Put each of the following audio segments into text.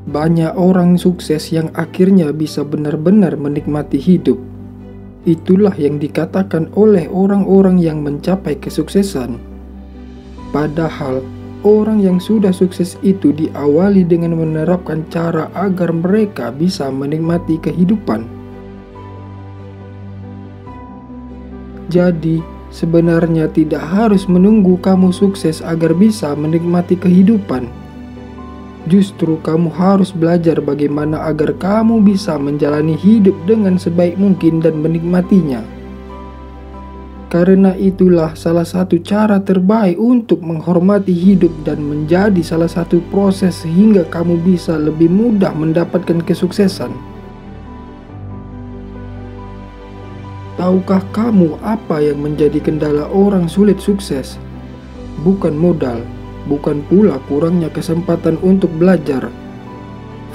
Banyak orang sukses yang akhirnya bisa benar-benar menikmati hidup. Itulah yang dikatakan oleh orang-orang yang mencapai kesuksesan. Padahal, orang yang sudah sukses itu diawali dengan menerapkan cara agar mereka bisa menikmati kehidupan. Jadi, sebenarnya tidak harus menunggu kamu sukses agar bisa menikmati kehidupan. Justru kamu harus belajar bagaimana agar kamu bisa menjalani hidup dengan sebaik mungkin dan menikmatinya. Karena itulah salah satu cara terbaik untuk menghormati hidup dan menjadi salah satu proses sehingga kamu bisa lebih mudah mendapatkan kesuksesan. Tahukah kamu apa yang menjadi kendala orang sulit sukses? Bukan modal. Bukan pula kurangnya kesempatan untuk belajar.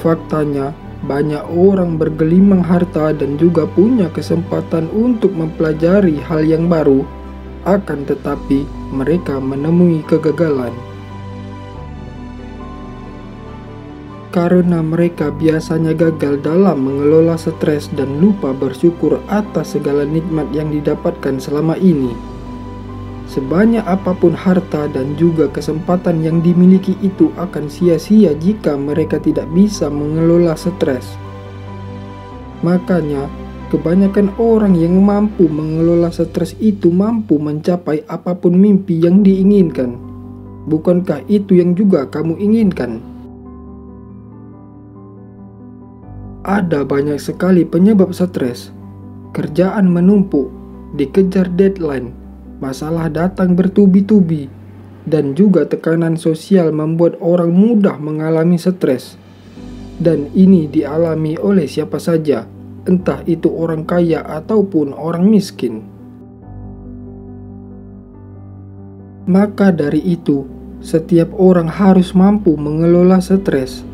Faktanya, banyak orang bergelimang harta dan juga punya kesempatan untuk mempelajari hal yang baru, akan tetapi mereka menemui kegagalan. Karena mereka biasanya gagal dalam mengelola stres dan lupa bersyukur atas segala nikmat yang didapatkan selama ini. Sebanyak apapun harta dan juga kesempatan yang dimiliki itu akan sia-sia jika mereka tidak bisa mengelola stres. Makanya, kebanyakan orang yang mampu mengelola stres itu mampu mencapai apapun mimpi yang diinginkan. Bukankah itu yang juga kamu inginkan? Ada banyak sekali penyebab stres. Kerjaan menumpuk, dikejar deadline, masalah datang bertubi-tubi, dan juga tekanan sosial membuat orang mudah mengalami stres. Dan ini dialami oleh siapa saja, entah itu orang kaya ataupun orang miskin. Maka dari itu, setiap orang harus mampu mengelola stres.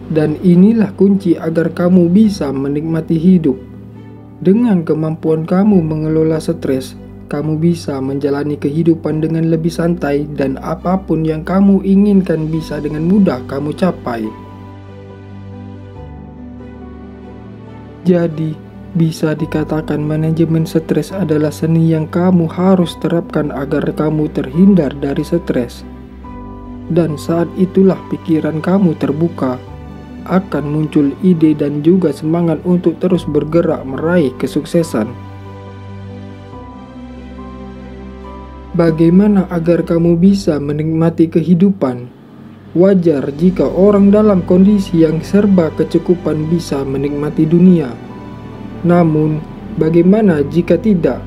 Dan inilah kunci agar kamu bisa menikmati hidup. Dengan kemampuan kamu mengelola stres, kamu bisa menjalani kehidupan dengan lebih santai dan apapun yang kamu inginkan bisa dengan mudah kamu capai. Jadi, bisa dikatakan manajemen stres adalah seni yang kamu harus terapkan agar kamu terhindar dari stres. Dan saat itulah pikiran kamu terbuka, akan muncul ide dan juga semangat untuk terus bergerak meraih kesuksesan. Bagaimana agar kamu bisa menikmati kehidupan? Wajar jika orang dalam kondisi yang serba kecukupan bisa menikmati dunia. Namun, bagaimana jika tidak?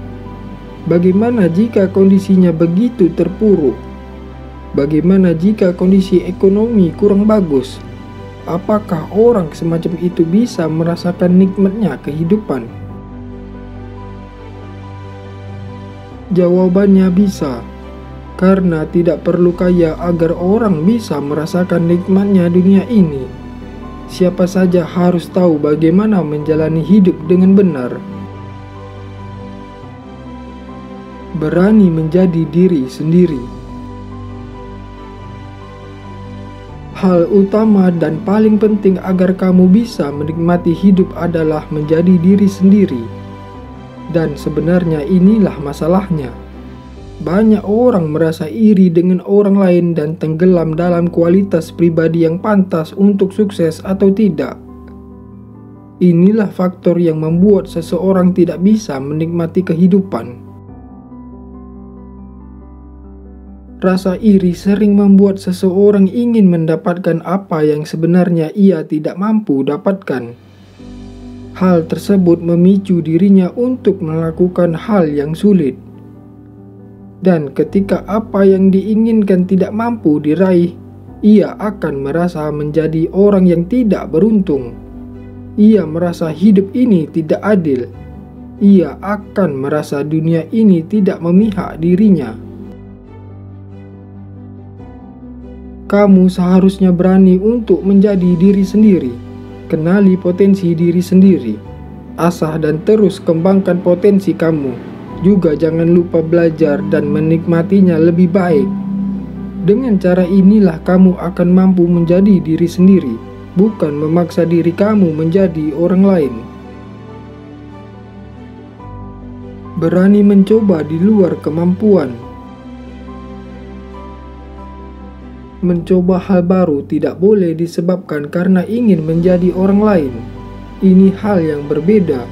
Bagaimana jika kondisinya begitu terpuruk? Bagaimana jika kondisi ekonomi kurang bagus? Apakah orang semacam itu bisa merasakan nikmatnya kehidupan? Jawabannya bisa, karena tidak perlu kaya agar orang bisa merasakan nikmatnya dunia ini. Siapa saja harus tahu bagaimana menjalani hidup dengan benar. Berani menjadi diri sendiri. Hal utama dan paling penting agar kamu bisa menikmati hidup adalah menjadi diri sendiri. Dan sebenarnya inilah masalahnya. Banyak orang merasa iri dengan orang lain dan tenggelam dalam kualitas pribadi yang pantas untuk sukses atau tidak. Inilah faktor yang membuat seseorang tidak bisa menikmati kehidupan. Rasa iri sering membuat seseorang ingin mendapatkan apa yang sebenarnya ia tidak mampu dapatkan. Hal tersebut memicu dirinya untuk melakukan hal yang sulit. Dan ketika apa yang diinginkan tidak mampu diraih, ia akan merasa menjadi orang yang tidak beruntung. Ia merasa hidup ini tidak adil. Ia akan merasa dunia ini tidak memihak dirinya. Kamu seharusnya berani untuk menjadi diri sendiri. Kenali potensi diri sendiri. Asah dan terus kembangkan potensi kamu. Juga jangan lupa belajar dan menikmatinya lebih baik. Dengan cara inilah kamu akan mampu menjadi diri sendiri, bukan memaksa diri kamu menjadi orang lain. Berani mencoba di luar kemampuan. Mencoba hal baru tidak boleh disebabkan karena ingin menjadi orang lain. Ini hal yang berbeda.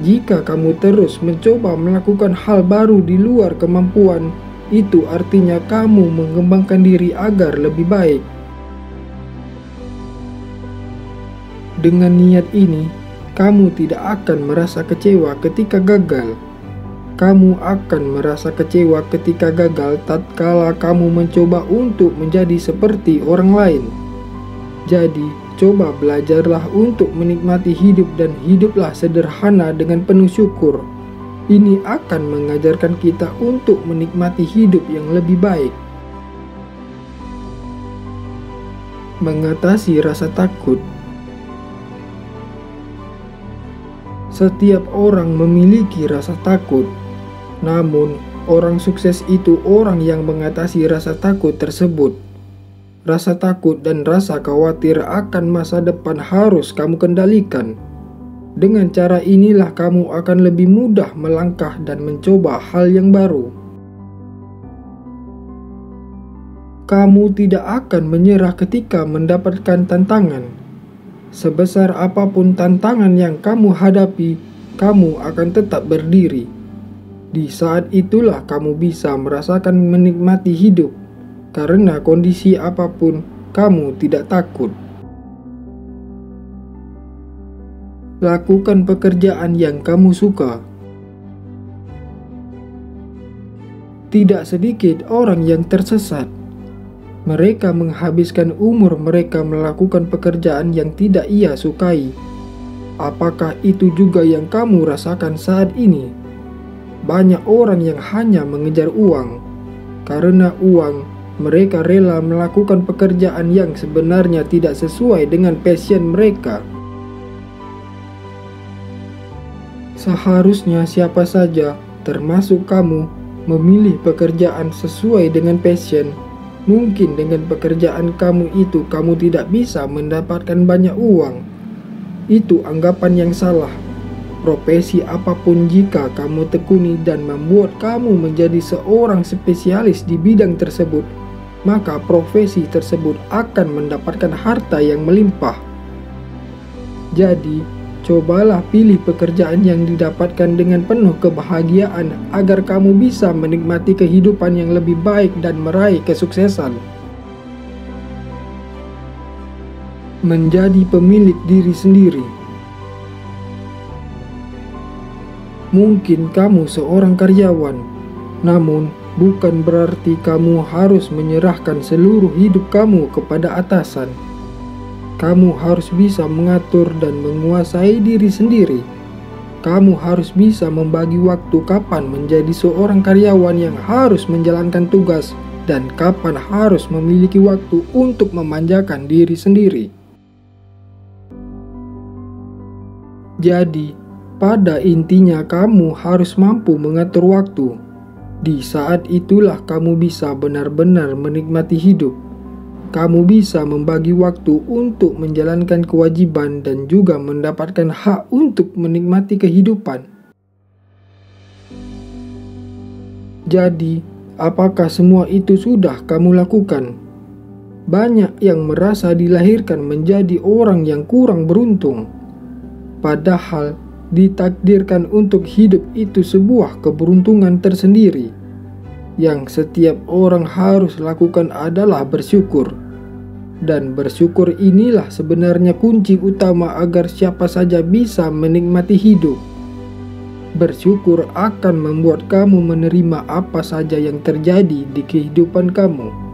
Jika kamu terus mencoba melakukan hal baru di luar kemampuan, itu artinya kamu mengembangkan diri agar lebih baik. Dengan niat ini, kamu tidak akan merasa kecewa ketika gagal. Kamu akan merasa kecewa ketika gagal tatkala kamu mencoba untuk menjadi seperti orang lain. Jadi, coba belajarlah untuk menikmati hidup dan hiduplah sederhana dengan penuh syukur. Ini akan mengajarkan kita untuk menikmati hidup yang lebih baik. Mengatasi rasa takut. Setiap orang memiliki rasa takut. Namun, orang sukses itu orang yang mengatasi rasa takut tersebut. Rasa takut dan rasa khawatir akan masa depan harus kamu kendalikan. Dengan cara inilah kamu akan lebih mudah melangkah dan mencoba hal yang baru. Kamu tidak akan menyerah ketika mendapatkan tantangan. Sebesar apapun tantangan yang kamu hadapi, kamu akan tetap berdiri. Di saat itulah kamu bisa merasakan menikmati hidup, karena kondisi apapun kamu tidak takut. Lakukan pekerjaan yang kamu suka. Tidak sedikit orang yang tersesat. Mereka menghabiskan umur mereka melakukan pekerjaan yang tidak ia sukai. Apakah itu juga yang kamu rasakan saat ini? Banyak orang yang hanya mengejar uang. Karena uang, mereka rela melakukan pekerjaan yang sebenarnya tidak sesuai dengan passion mereka. Seharusnya siapa saja, termasuk kamu, memilih pekerjaan sesuai dengan passion. Mungkin dengan pekerjaan kamu itu kamu tidak bisa mendapatkan banyak uang. Itu anggapan yang salah. Profesi apapun jika kamu tekuni dan membuat kamu menjadi seorang spesialis di bidang tersebut, maka profesi tersebut akan mendapatkan harta yang melimpah. Jadi, cobalah pilih pekerjaan yang didapatkan dengan penuh kebahagiaan agar kamu bisa menikmati kehidupan yang lebih baik dan meraih kesuksesan. Menjadi pemilik diri sendiri. Mungkin kamu seorang karyawan, namun bukan berarti kamu harus menyerahkan seluruh hidup kamu kepada atasan. Kamu harus bisa mengatur dan menguasai diri sendiri. Kamu harus bisa membagi waktu kapan menjadi seorang karyawan yang harus menjalankan tugas dan kapan harus memiliki waktu untuk memanjakan diri sendiri. Jadi, pada intinya kamu harus mampu mengatur waktu. Di saat itulah kamu bisa benar-benar menikmati hidup. Kamu bisa membagi waktu untuk menjalankan kewajiban dan juga mendapatkan hak untuk menikmati kehidupan. Jadi, apakah semua itu sudah kamu lakukan? Banyak yang merasa dilahirkan menjadi orang yang kurang beruntung. Padahal, ditakdirkan untuk hidup itu sebuah keberuntungan tersendiri. Yang setiap orang harus lakukan adalah bersyukur. Dan bersyukur inilah sebenarnya kunci utama agar siapa saja bisa menikmati hidup. Bersyukur akan membuat kamu menerima apa saja yang terjadi di kehidupan kamu.